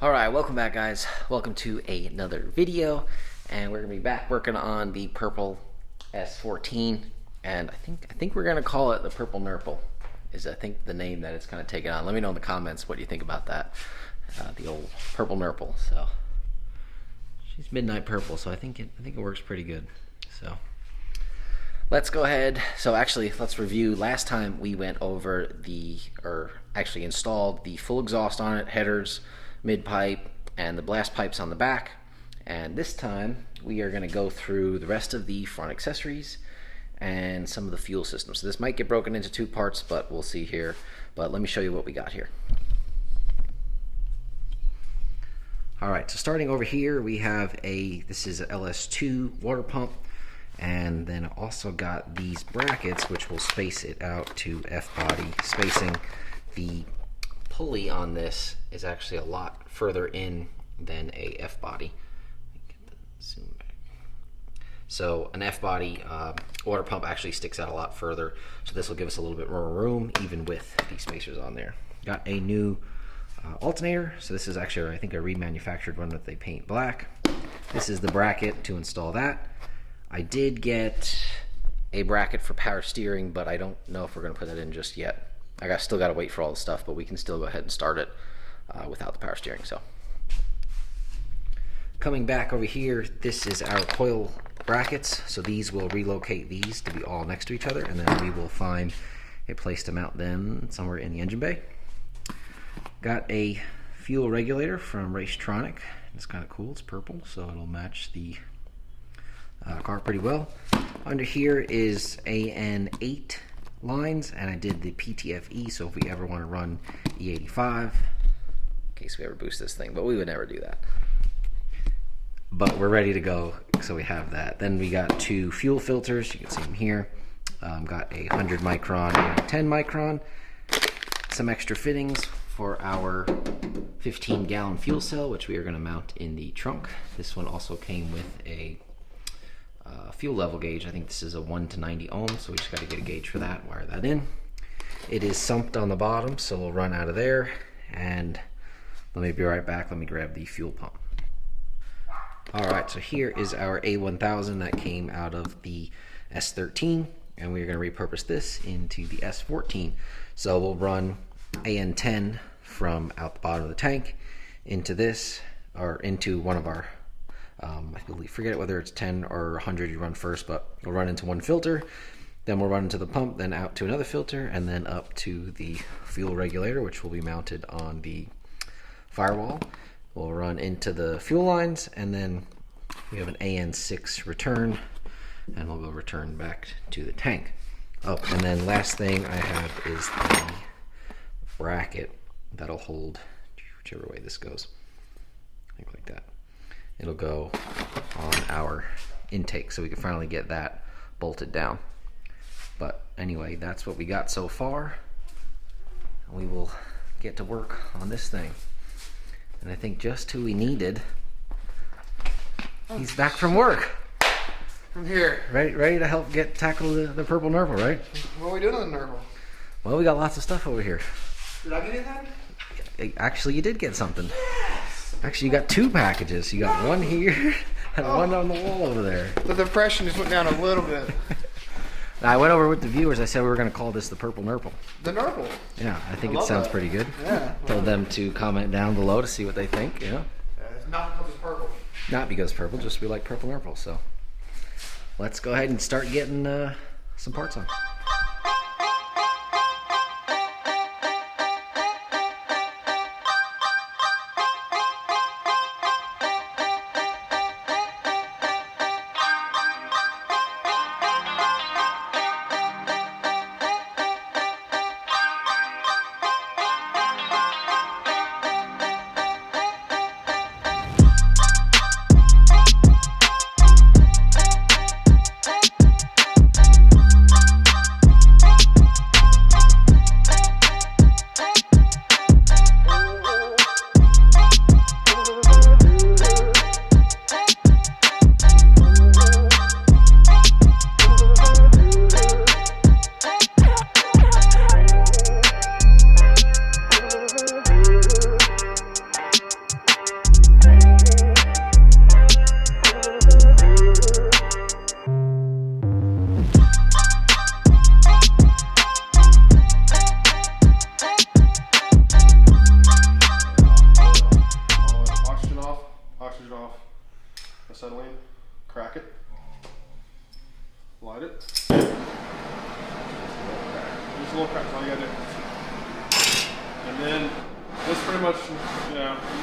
Alright, welcome back guys. Welcome to another video, and we're going to be back working on the Purple S14, and I think we're going to call it the Purple Nurple, is I think the name that it's kind of taken on. Let me know in the comments what you think about that, the old Purple Nurple. So she's midnight purple, so I think it works pretty good. So let's go ahead. So actually, let's review. Last time we went over actually installed the full exhaust on it, headers, mid pipe, and the blast pipes on the back. And this time we are going to go through the rest of the front accessories and some of the fuel systems. So this might get broken into two parts, but we'll see here. But let me show you what we got here. Alright, so starting over here, we have this is a LS2 water pump, and then also got these brackets which will space it out to F-body spacing. The pulley on this is actually a lot further in than a F-body. Zoom back. So an F-body water pump actually sticks out a lot further, so this will give us a little bit more room even with these spacers on there. Got a new alternator. So this is actually, I think, a remanufactured one that they paint black. This is the bracket to install that. I did get a bracket for power steering, but I don't know if we're going to put that in just yet. I still got to wait for all the stuff, but we can still go ahead and start it without the power steering. So coming back over here, this is our coil brackets. So these will relocate these to be all next to each other, and then we will find a place to mount them somewhere in the engine bay. Got a fuel regulator from Racetronix. It's kind of cool. It's purple, so it'll match the car pretty well. Under here is AN8 lines, and I did the PTFE, so if we ever want to run E85, in case we ever boost this thing, but we would never do that. But we're ready to go, so we have that. Then we got two fuel filters. You can see them here. Got a 100 micron and a 10 micron. Some extra fittings for our 15-gallon fuel cell, which we are going to mount in the trunk. This one also came with a fuel level gauge. I think this is a 1 to 90 ohms, so we just got to get a gauge for that, wire that in. It is sumped on the bottom, so we'll run out of there, and let me be right back. Let me grab the fuel pump. Alright, so here is our A1000 that came out of the S13, and we're going to repurpose this into the S14. So we'll run AN10 from out the bottom of the tank into this, or into one of our I believe, forget whether it's 10 or 100 you run first, but we'll run into one filter, then we'll run into the pump, then out to another filter, and then up to the fuel regulator, which will be mounted on the firewall. We'll run into the fuel lines, and then we have an AN6 return, and we'll go return back to the tank. Oh, and then last thing I have is the bracket that'll hold whichever way this goes. I think like that. It'll go on our intake, so we can finally get that bolted down. But anyway, that's what we got so far. We will get to work on this thing. And I think just who we needed, he's back from work. From here. Ready to help tackle the Purple Nurple, right? What are we doing on the Nurple? Well, we got lots of stuff over here. Did I get anything? Actually, you did get something. Actually, you got two packages. You got one here and one on the wall over there. The depression just went down a little bit. Now, I went over with the viewers. I said we were going to call this the Purple Nurple. The Nurple. Yeah, I think it sounds pretty good. Yeah. Told them to comment down below to see what they think. You know? It's not because it's purple. Not because purple, just we like Purple Nurple. So let's go ahead and start getting some parts on.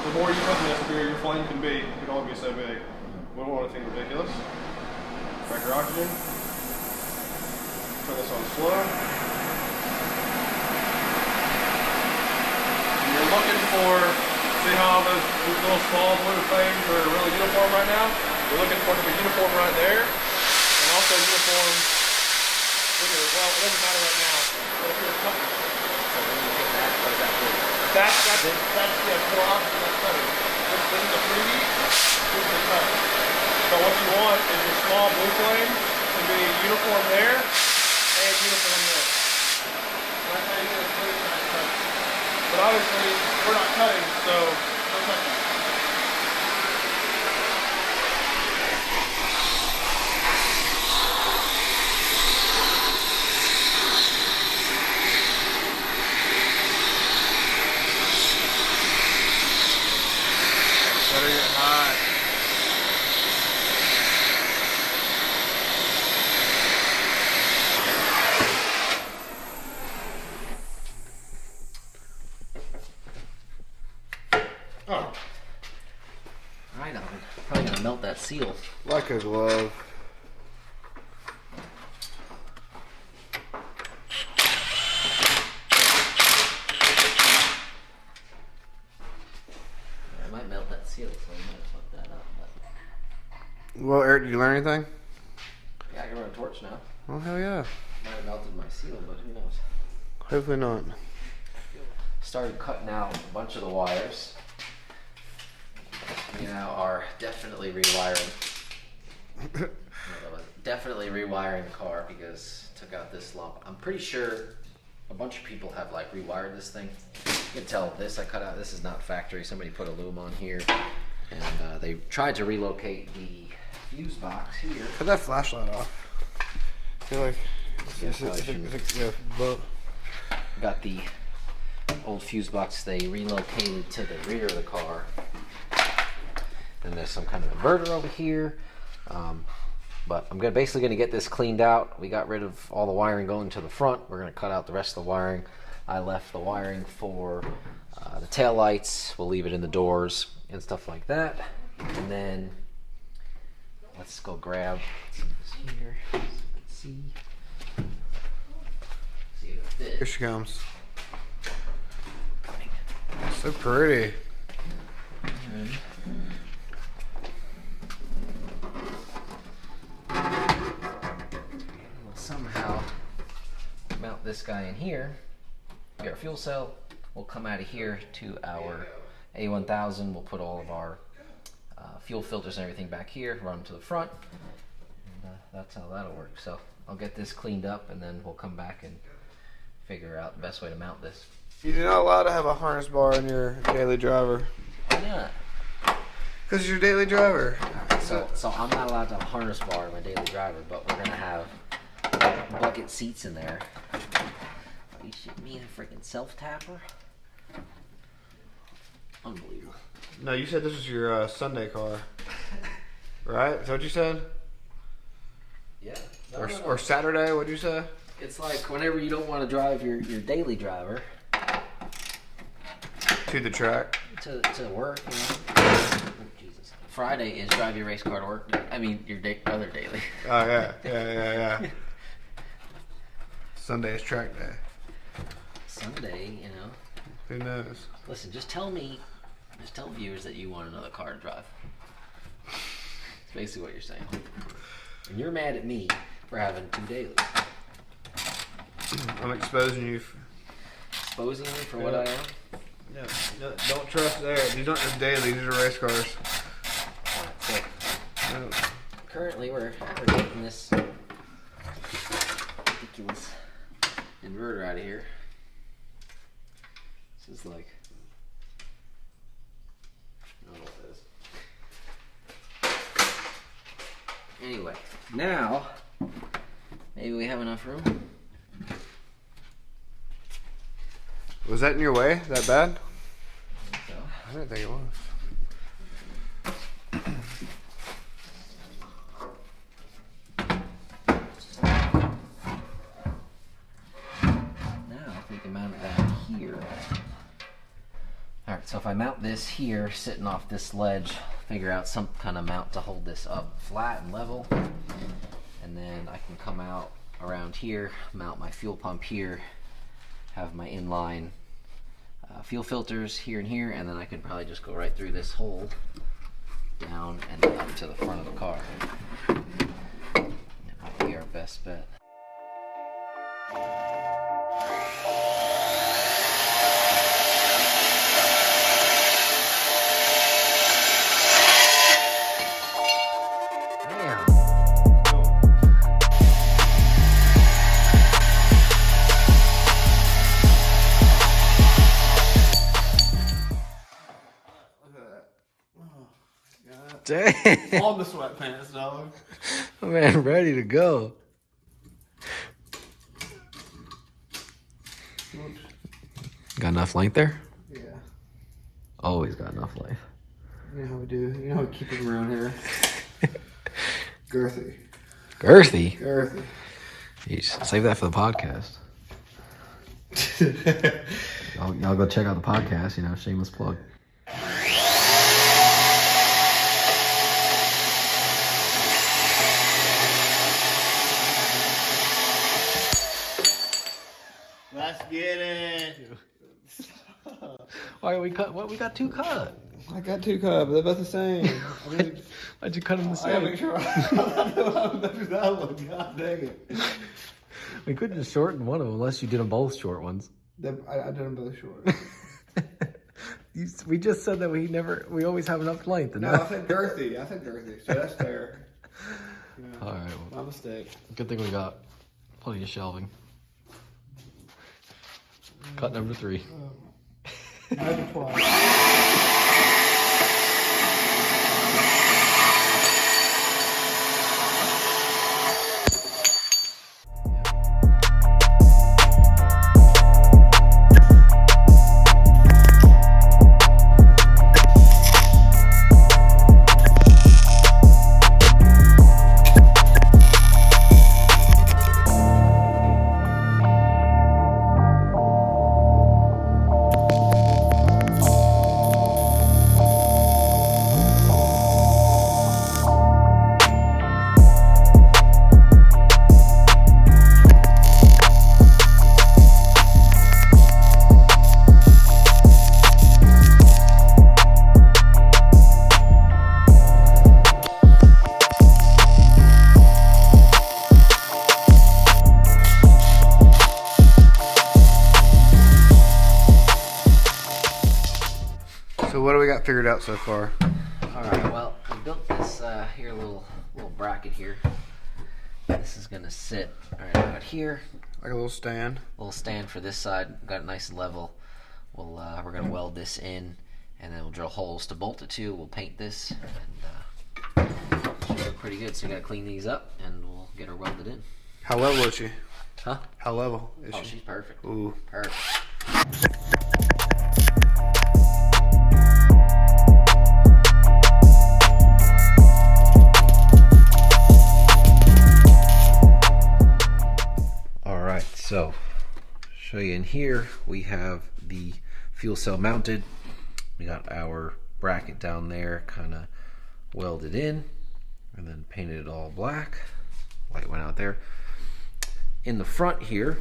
the more you put in this, the bigger your flame can be. It can only be so big. We don't want anything ridiculous. Crack your oxygen. Turn this on slow. And you're looking for, see how those little small blue flames are really uniform right now? You're looking for them to be uniform right there. And also uniform, well, it doesn't matter right now. But if you're cutting, So when you hit that, what does that do? that's for oxygen, that's cutting. This is a freebie, this is a cut. So what you want is your small blue flame to be uniform there and uniform there. That's how you get a clean nice cut. But obviously, we're not cutting, so no touching. Better get hot. Oh, Alright, I'm probably gonna melt that seal. Like a glove. I might melt that seal, so I might fuck that up. But Well, Eric, did you learn anything? yeah, I can run a torch now. Oh, hell yeah. Might have melted my seal, but who knows? Hopefully not. Started cutting out a bunch of the wires. We now are definitely rewiring. Definitely rewiring the car because took out this lump. I'm pretty sure a bunch of people have like rewired this thing. You can tell this I cut out. This is not factory. Somebody put a loom on here, and they tried to relocate the fuse box here. Cut that flashlight off. I feel like Got the old fuse box they relocated to the rear of the car. And there's some kind of inverter over here. But I'm basically going to get this cleaned out. We got rid of all the wiring going to the front. We're going to cut out the rest of the wiring. I left the wiring for the tail lights. We'll leave it in the doors and stuff like that. And then let's go grab some of this here so you can see. See if it fits. Here she comes. Coming. So pretty. And we'll somehow mount this guy in here. Get our fuel cell. We'll come out of here to our A1000. We'll put all of our fuel filters and everything back here, run them to the front. And that's how that'll work. So I'll get this cleaned up and then we'll come back and figure out the best way to mount this. You're not allowed to have a harness bar in your daily driver. Why not? Because it's your daily driver. So I'm not allowed to have a harness bar in my daily driver, but we're gonna have bucket seats in there. Are you shitting me? A freaking self-tapper? Unbelievable. No, you said this was your Sunday car. Right? Is that what you said? Yeah. Or Saturday, what'd you say? It's like whenever you don't want to drive your daily driver To the track. to work, you know. Oh, Jesus. Friday is drive your race car to work. I mean, your other daily. Oh, yeah. Sunday is track day. Sunday, you know. Who knows? Listen, just tell viewers that you want another car to drive. That's basically what you're saying. And you're mad at me for having two dailies. I'm exposing you. Exposing me for what I am? No, don't trust Eric. These aren't just dailies, these are race cars. So, No. currently we're getting this ridiculous inverter out of here. This is like, I don't know what that is. Anyway, now maybe we have enough room. Was that in your way? That bad? So, I didn't think it was. now if we can mount it down here. Alright, so if I mount this this here sitting off this ledge, figure out some kind of mount to hold this up flat and level, and then I can come out around here, mount my fuel pump here, have my inline fuel filters here and here, and then I could probably just go right through this hole down and up to the front of the car. That might be our best bet. Dang. All the sweatpants, dog. Man, ready to go. Oops. Got enough length there? Yeah. Always got enough length. You know how we do. You know how we keep them around here. Girthy. Girthy? Girthy. Jeez, save that for the podcast. Y'all go check out the podcast, you know, shameless plug. Let's get it. Why we cut? What we got two cut? I got 2 cups, but they're both the same. Why'd you cut them the I gotta same? make sure I do that one. God dang it. We could just shorten one of them, unless you did them both short ones. I did them both short. We just said that we always have enough length. No, I said girthy. So that's fair. Yeah. All right. Well, My mistake. good thing we got plenty of shelving. Cut number 3. Maybe twice. So what do we got figured out so far? All right. Well, we built this here little bracket here. This is gonna sit right about here. Like a little stand. Little stand for this side. Got it nice and level. We're gonna weld this in, and then we'll drill holes to bolt it to. We'll paint this, and should look pretty good. So we gotta clean these up, and we'll get her welded in. How level is she? Huh? How level is Oh, she? she's perfect. Ooh. Perfect. Alright, so show you in here we have the fuel cell mounted. We got our bracket down there kind of welded in and then painted it all black. Light went out there. In the front here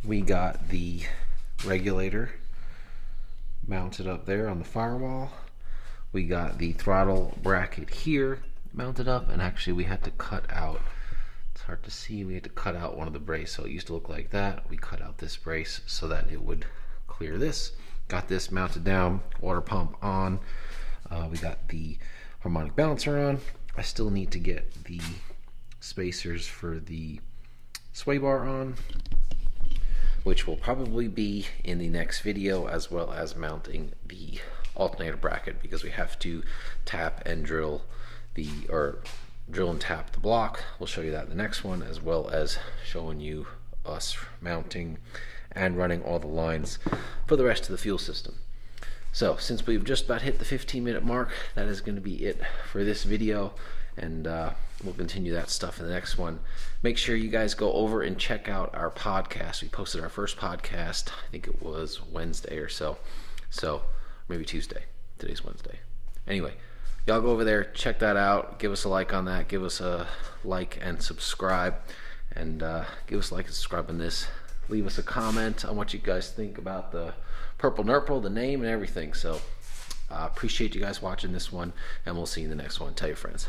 we got the regulator mounted up there on the firewall. We got the throttle bracket here mounted up, and actually we had to cut out, it's hard to see, we had to cut out one of the brace, so it used to look like that. We cut out this brace so that it would clear this. Got this mounted down, water pump on. We got the harmonic balancer on. I still need to get the spacers for the sway bar on, which will probably be in the next video, as well as mounting the alternator bracket, because we have to tap and drill drill and tap the block. We'll show you that in the next one, as well as showing you us mounting and running all the lines for the rest of the fuel system. So since we've just about hit the 15-minute mark, that is going to be it for this video, and we'll continue that stuff in the next one. Make sure you guys go over and check out our podcast. We posted our first podcast, I think it was Wednesday or so. So maybe Tuesday. Today's Wednesday. Anyway, y'all go over there, check that out. Give us a like on that. Give us a like and subscribe. And give us a like and subscribe on this. Leave us a comment on what you guys think about the Purple Nurple, the name and everything. So appreciate you guys watching this one, and we'll see you in the next one. Tell your friends.